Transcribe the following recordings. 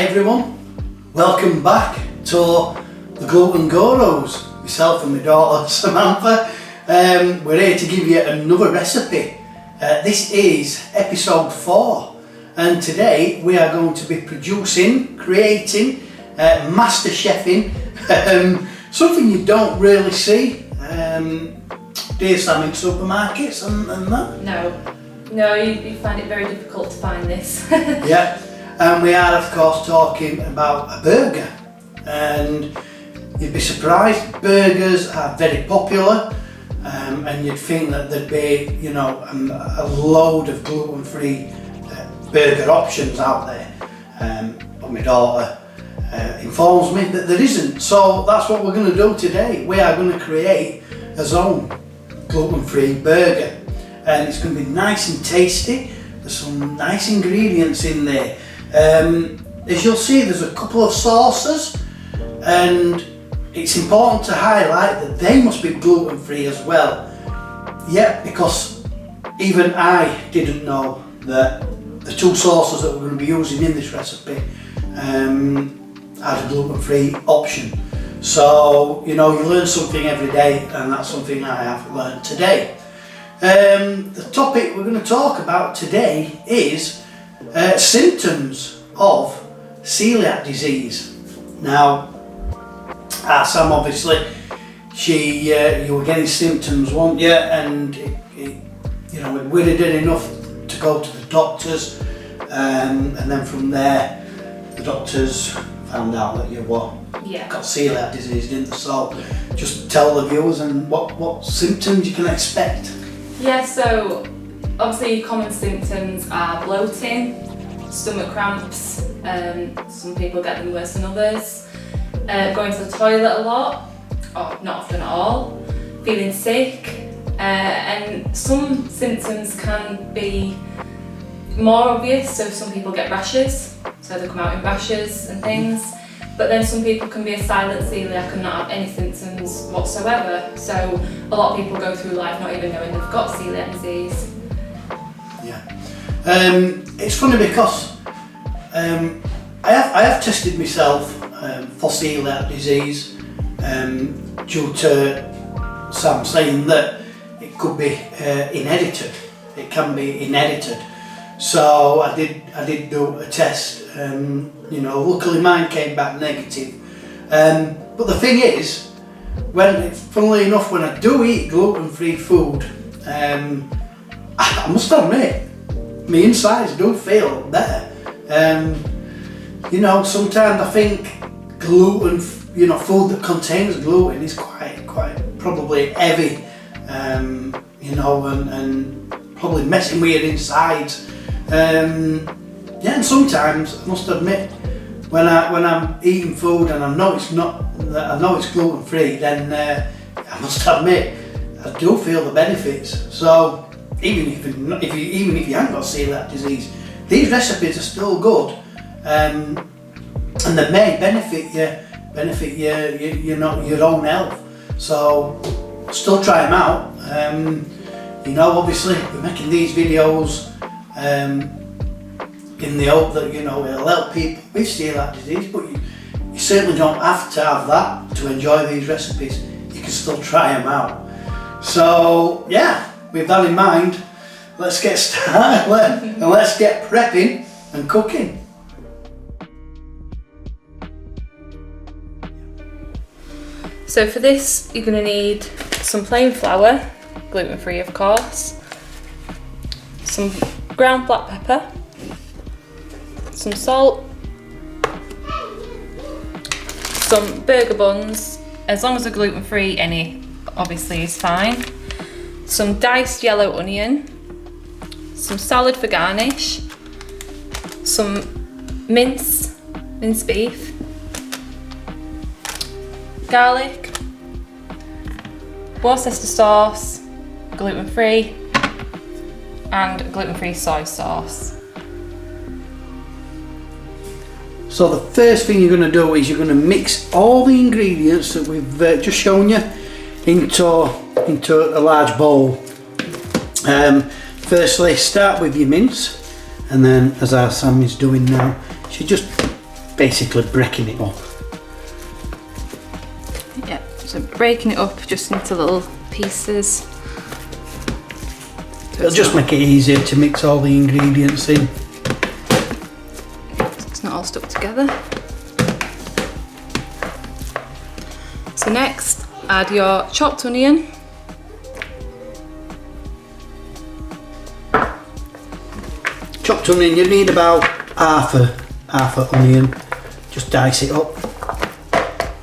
everyone, welcome back to the Gluten Gurus. Myself and my daughter Samantha, we're here to give you another recipe. This is episode 4 and today we are going to be creating, master chefing, something you don't really see, dear Sam, in supermarkets and that. No, you find it very difficult to find this. Yeah, and we are of course talking about a burger, and you'd be surprised, burgers are very popular, and you'd think that there'd be, you know, a load of gluten-free burger options out there, but my daughter informs me that there isn't, so that's what we're going to do today. We are going to create a own gluten-free burger, and it's going to be nice and tasty. There's some nice ingredients in there. As you'll see, there's a couple of sauces, and it's important to highlight that they must be gluten-free as well. Yeah, because even I didn't know that the two sauces that we're going to be using in this recipe had a gluten-free option. So, you know, you learn something every day, and that's something I have learned today. The topic we're going to talk about today is symptoms of coeliac disease. Now, Sam, obviously, you were getting symptoms, weren't you? And it worried her enough to go to the doctors, and then from there, the doctors found out that you got coeliac disease, didn't they? So, just tell the viewers and what symptoms you can expect. Yeah, so obviously common symptoms are bloating, stomach cramps, some people get them worse than others, going to the toilet a lot, or not often at all, feeling sick, and some symptoms can be more obvious, so some people get rashes, so they come out in rashes and things, but then some people can be a silent celiac and not have any symptoms whatsoever, so a lot of people go through life not even knowing they've got coeliac disease. Yeah, it's funny because I have tested myself for coeliac disease due to Sam saying that it could be inherited. It can be inherited. So I did do a test. Luckily mine came back negative. But the thing is, funnily enough, when I do eat gluten-free food, I must admit, my insides do feel better. Sometimes I think gluten, food that contains gluten is quite probably heavy, and probably messing with your insides. And sometimes I must admit, when I'm eating food and I know it's gluten free, then I must admit I do feel the benefits. So even if you haven't got coeliac disease, these recipes are still good, and they may benefit your own health. So still try them out. Obviously we're making these videos in the hope that it'll help people with coeliac disease, but you certainly don't have to have that to enjoy these recipes. You can still try them out. So yeah, with that in mind, let's get started and let's get prepping and cooking. So for this, you're going to need some plain flour, gluten-free of course, some ground black pepper, some salt, some burger buns, as long as they're gluten-free, any obviously is fine, some diced yellow onion, some salad for garnish, some minced beef, garlic, Worcester sauce, gluten-free, and gluten-free soy sauce. So the first thing you're going to do is you're going to mix all the ingredients that we've just shown you into a large bowl. Firstly, start with your mince, and then as our Sam is doing now, she just basically breaking it up. Yeah, so breaking it up just into little pieces. So It'll just make it easier to mix all the ingredients in. So it's not all stuck together. So next, add your chopped onion. Chopped onion, you need about half a onion. Just dice it up.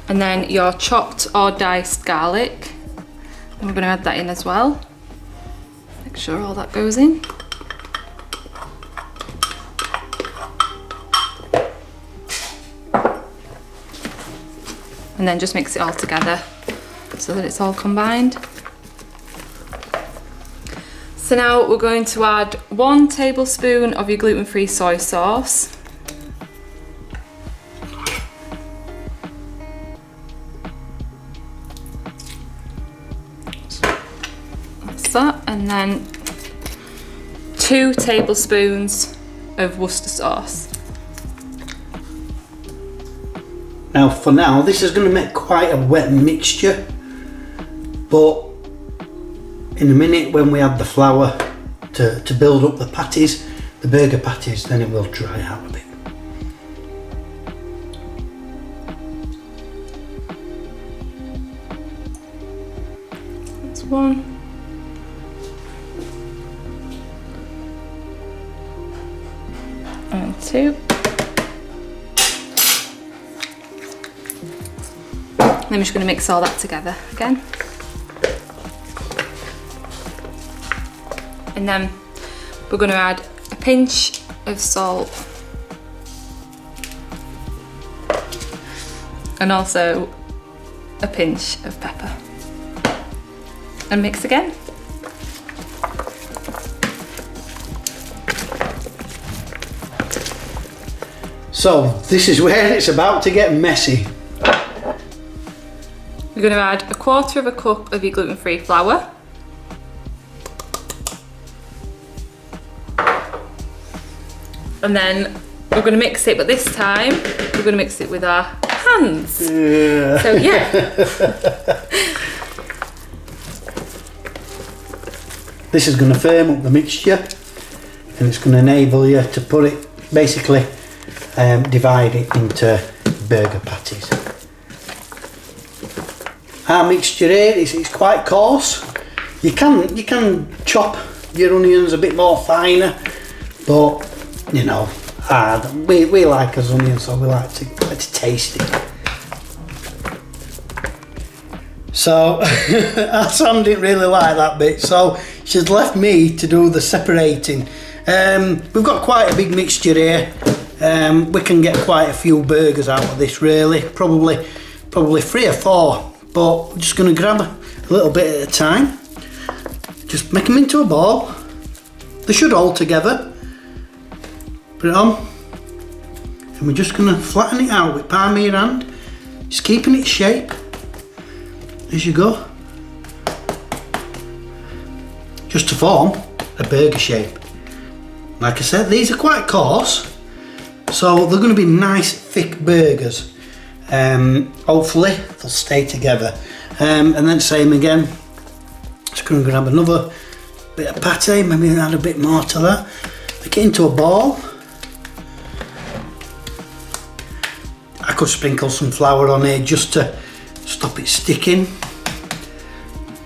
And then your chopped or diced garlic. And we're going to add that in as well. Make sure all that goes in. And then just mix it all together so that it's all combined. So now we're going to add 1 tablespoon of your gluten-free soy sauce. That's that, and then 2 tablespoons of Worcester sauce. Now for now, this is going to make quite a wet mixture, but in a minute when we add the flour to build up the patties, the burger patties, then it will dry out a bit. That's 1. And 2. Then we're just going to mix all that together again. And then we're going to add a pinch of salt and also a pinch of pepper, and mix again. So this is where it's about to get messy. We're going to add 1/4 cup of your gluten-free flour. And then we're going to mix it, but this time we're going to mix it with our hands. Yeah. So yeah. This is going to firm up the mixture, and it's going to enable you to put it, basically divide it into burger patties. Our mixture here is quite coarse. You can chop your onions a bit more finer, but you know, we like us onions, so we like to taste it. So our Sam didn't really like that bit, so she's left me to do the separating. We've got quite a big mixture here. We can get quite a few burgers out of this, really, probably 3 or 4, but we're just going to grab a little bit at a time. Just make them into a ball. They should all together. Put it on, and we're just going to flatten it out with palm of your hand, just keeping its shape as you go, just to form a burger shape. Like I said, these are quite coarse, so they're going to be nice thick burgers. Hopefully they'll stay together. And then same again, just going to grab another bit of pate, maybe add a bit more to that, make it into a ball. I could sprinkle some flour on here just to stop it sticking,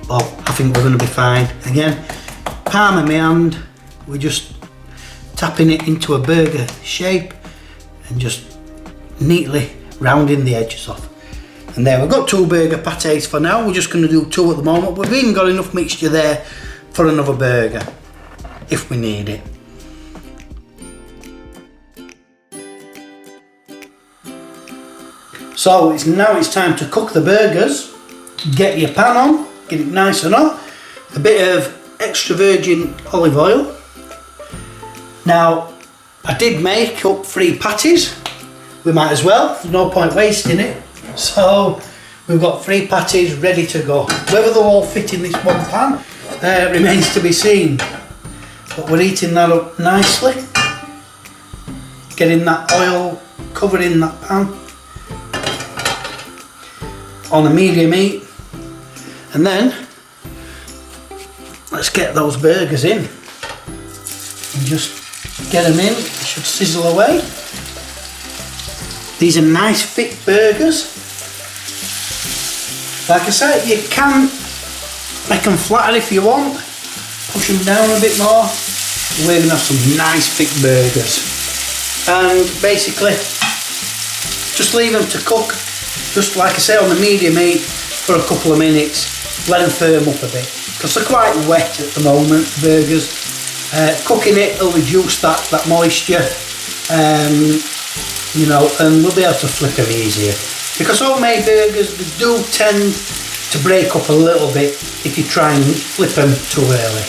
but I think we're going to be fine. Again, palm of my hand, we're just tapping it into a burger shape and just neatly rounding the edges off. And there, we've got 2 burger pates for now. We're just going to do 2 at the moment. We've even got enough mixture there for another burger if we need it. So now it's time to cook the burgers. Get your pan on, get it nice and hot. A bit of extra virgin olive oil. Now, I did make up 3 patties. We might as well, there's no point wasting it. So we've got 3 patties ready to go. Whether they'll all fit in this one pan remains to be seen. But we're heating that up nicely. getting that oil covered in that pan on a medium heat, and then let's get those burgers in and just get them in. They should sizzle away. These are nice thick burgers. Like I said, you can make them flatter if you want, push them down a bit more. We're going to have some nice thick burgers, and basically just leave them to cook, just like I say, on the medium heat for a couple of minutes. Let them firm up a bit because they're quite wet at the moment, burgers. Cooking it will reduce that moisture, you know, and we'll be able to flip them easier, because homemade burgers, they do tend to break up a little bit if you try and flip them too early.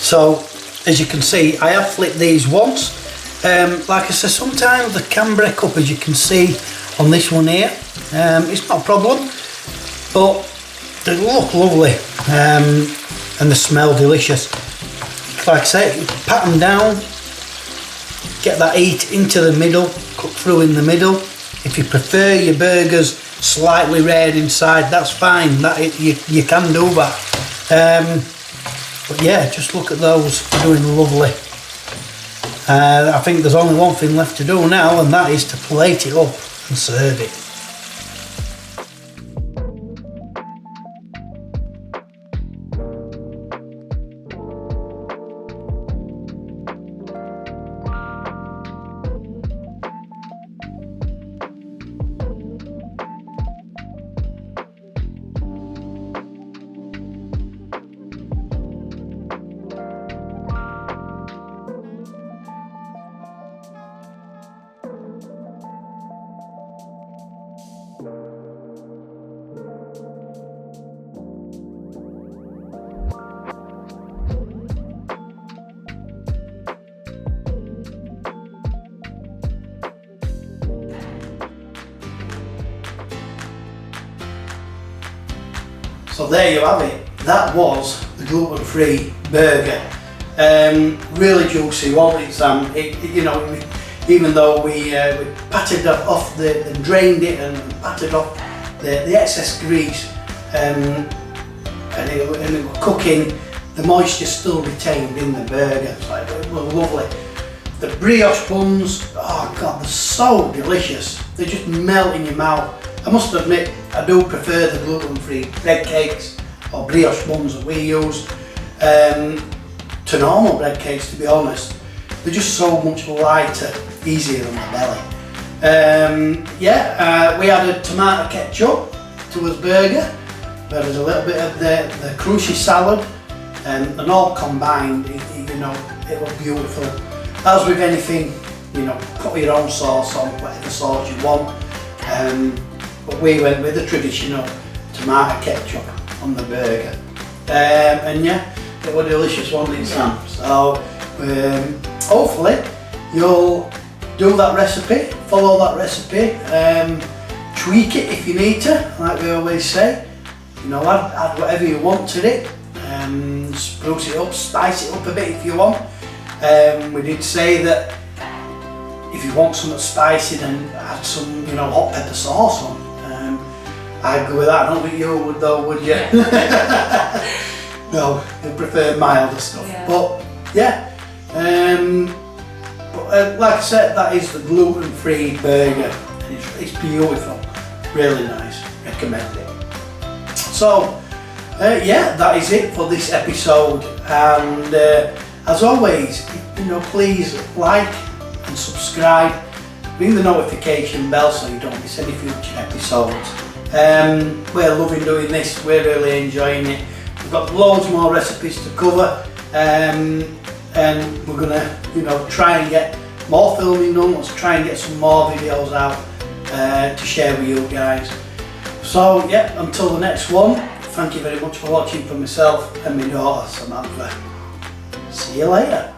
So, as you can see, I have flipped these once. Like I said, sometimes they can break up, as you can see on this one here. It's not a problem, but they look lovely, and they smell delicious. Like I say, pat them down, get that heat into the middle, cut through in the middle. If you prefer your burgers slightly red inside, that's fine. You can do that. But yeah, just look at those, they're doing lovely. I think there's only one thing left to do now, and that is to plate it up and serve it. So there you have it. That was the gluten-free burger. Really juicy, wasn't it, Sam? You know, even though we patted off and drained it and patted off the excess grease, and it was cooking, the moisture still retained in the burger. It's like, it was lovely. The brioche buns, oh God, they're so delicious. They just melt in your mouth. I must admit, I do prefer the gluten-free bread cakes or brioche buns that we use to normal bread cakes, to be honest. They're just so much lighter, easier on the belly. We added tomato ketchup to his burger. We added a little bit of the crunchy salad, and all combined, you know, it was beautiful. As with anything, you know, put your own sauce on, whatever sauce you want. But we went with the traditional tomato ketchup on the burger. And yeah, it was delicious, wasn't it, Sam? So hopefully you'll do that recipe, follow that recipe, tweak it if you need to, like we always say. You know, add whatever you want to it, spruce it up, spice it up a bit if you want. We did say that if you want something spicy, then add some, you know, hot pepper sauce on. I'd go with that. I don't think you would though, would you? No, you prefer milder stuff. Yeah. But yeah, like I said, that is the gluten-free burger. It's beautiful, really nice. Recommend it. So yeah, that is it for this episode. And as always, you know, please like and subscribe, ring the notification bell so you don't miss any future episodes. We're loving doing this, we're really enjoying it. We've got loads more recipes to cover, and we're gonna, you know, try and get more filming done. Let's try and get some more videos out to share with you guys. So yeah, until the next one, thank you very much for watching. For myself and my daughter Samantha. See you later.